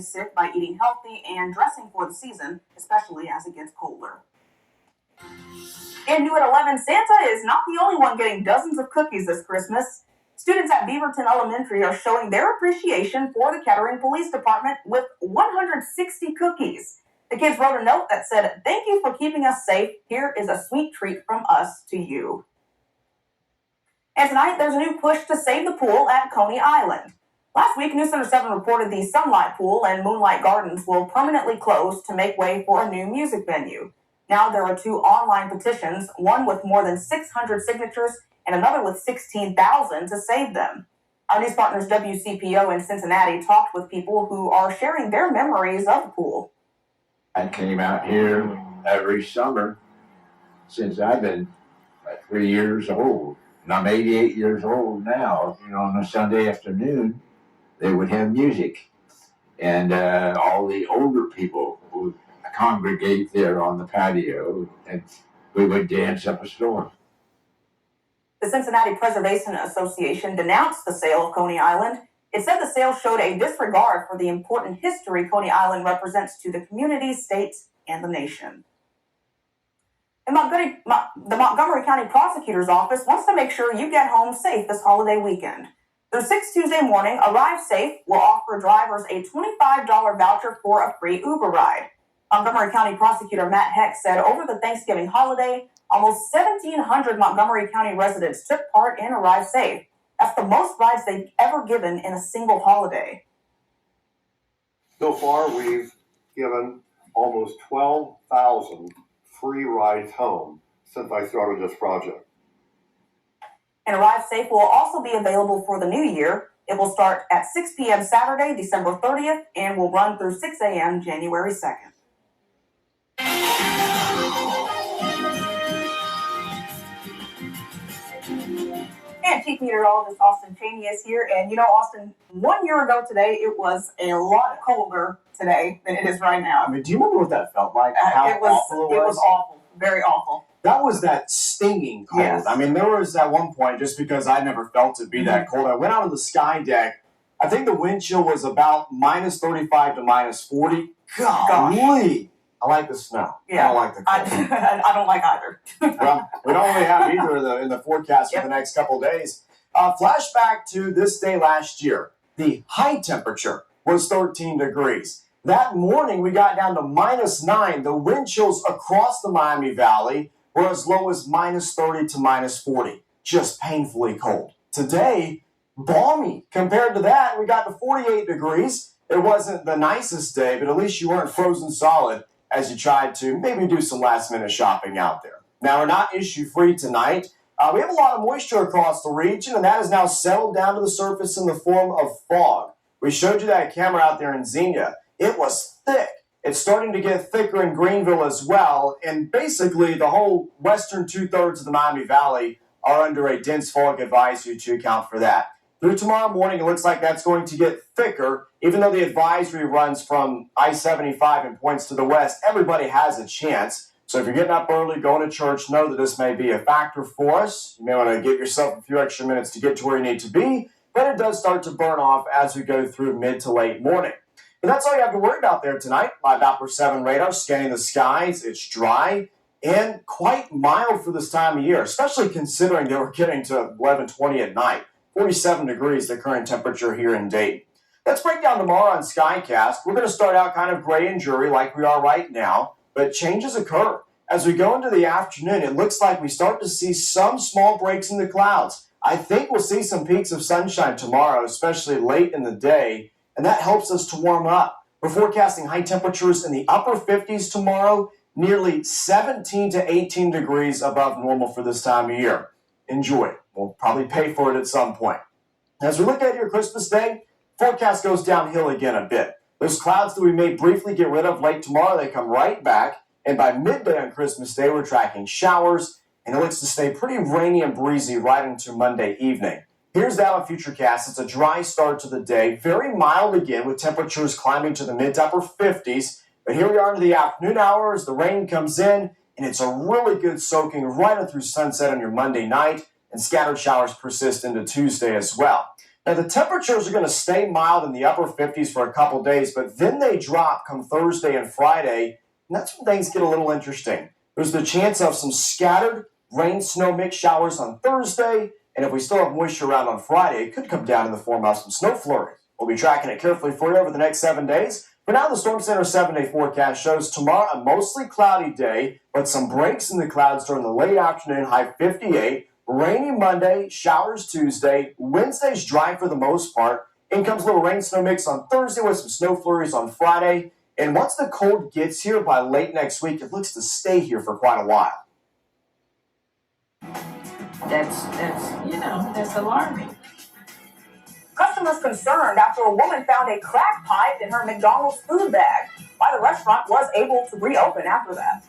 sick by eating healthy and dressing for the season, especially as it gets colder. And new at 11, Santa is not the only one getting dozens of cookies this Christmas. Students at Beaverton Elementary are showing their appreciation for the Kettering Police Department with 160 cookies. The kids wrote a note that said, "Thank you for keeping us safe. Here is a sweet treat from us to you." And tonight, there's a new push to save the pool at Coney Island. Last week, News Center 7 reported the Sunlight Pool and Moonlight Gardens will permanently close to make way for a new music venue. Now there are two online petitions, one with more than 600 signatures and another with 16,000 to save them. Our news partners WCPO in Cincinnati talked with people who are sharing their memories of the pool. I came out here every summer since I've been 3 years old. And I'm 88 years old now. On a Sunday afternoon, they would have music. And all the older people would congregate there on the patio, and we would dance up a storm. The Cincinnati Preservation Association denounced the sale of Coney Island. It said the sale showed a disregard for the important history Coney Island represents to the community, state, and the nation. And the Montgomery County Prosecutor's Office wants to make sure you get home safe this holiday weekend. Through 6 Tuesday morning, Arrive Safe will offer drivers a $25 voucher for a free Uber ride. Montgomery County Prosecutor Matt Heck said over the Thanksgiving holiday, almost 1,700 Montgomery County residents took part in Arrive Safe. That's the most rides they've ever given in a single holiday. So far, we've given almost 12,000 free rides home since I started this project. And Arrive Safe will also be available for the new year. It will start at 6 p.m. Saturday, December 30th, and will run through 6 a.m. January 2nd. And Chief Meteorologist Austin Chaney is here. And Austin, 1 year ago today, it was a lot colder today than it is right now. I mean, do you remember what that felt like? How it was awful it was? It was awful. Very awful. That was that stinging cold. Yes. I mean, there was at one point, just because I never felt it be that cold, I went out on the sky deck. I think the wind chill was about minus 35 to minus 40. Golly. I like the snow. Yeah. I don't like the cold. I don't like either. Well, we don't really have either in the forecast for the next couple of days. Flashback to this day last year. The high temperature was 13 degrees. That morning, we got down to minus 9. The wind chills across the Miami Valley were as low as minus 30 to minus 40. Just painfully cold. Today, balmy. Compared to that, we got to 48 degrees. It wasn't the nicest day, but at least you weren't frozen solid as you tried to maybe do some last-minute shopping out there. Now, we're not issue-free tonight. We have a lot of moisture across the region, and that has now settled down to the surface in the form of fog. We showed you that camera out there in Xenia. It was thick. It's starting to get thicker in Greenville as well, and basically the whole western two-thirds of the Miami Valley are under a dense fog advisory to account for that. Through tomorrow morning, it looks like that's going to get thicker. Even though the advisory runs from I-75 and points to the west, everybody has a chance. So if you're getting up early, going to church, know that this may be a factor for us. You may want to give yourself a few extra minutes to get to where you need to be, but it does start to burn off as we go through mid to late morning. But that's all you have to worry about there tonight. My Doppler 7 radar scanning the skies. It's dry and quite mild for this time of year, especially considering that we're getting to 11:20 at night. 47 degrees, the current temperature here in Dayton. Let's break down tomorrow on Skycast. We're going to start out kind of gray and dreary like we are right now, but changes occur. As we go into the afternoon, it looks like we start to see some small breaks in the clouds. I think we'll see some peaks of sunshine tomorrow, especially late in the day, and that helps us to warm up. We're forecasting high temperatures in the upper 50s tomorrow, nearly 17 to 18 degrees above normal for this time of year. Enjoy. We'll probably pay for it at some point. As we look at your Christmas Day, forecast goes downhill again a bit. Those clouds that we may briefly get rid of late tomorrow, they come right back. And by midday on Christmas Day, we're tracking showers, and it looks to stay pretty rainy and breezy right into Monday evening. Here's that on Futurecast. It's a dry start to the day, very mild again with temperatures climbing to the mid to upper 50s. But here we are into the afternoon hours. The rain comes in, and it's a really good soaking right up through sunset on your Monday night, and scattered showers persist into Tuesday as well. Now, the temperatures are going to stay mild in the upper 50s for a couple days, but then they drop come Thursday and Friday, and that's when things get a little interesting. There's the chance of some scattered rain-snow mix showers on Thursday, and if we still have moisture around on Friday, it could come down in the form of some snow flurries. We'll be tracking it carefully for you over the next 7 days. For now, the Storm Center 7-day forecast shows tomorrow a mostly cloudy day, but some breaks in the clouds during the late afternoon, high 58. Rainy Monday, showers Tuesday. Wednesday's dry for the most part. In comes a little rain snow mix on Thursday with some snow flurries on Friday. And once the cold gets here by late next week, it looks to stay here for quite a while. That's alarming. Customers concerned after a woman found a crack pipe in her McDonald's food bag. Why the restaurant was able to reopen after that.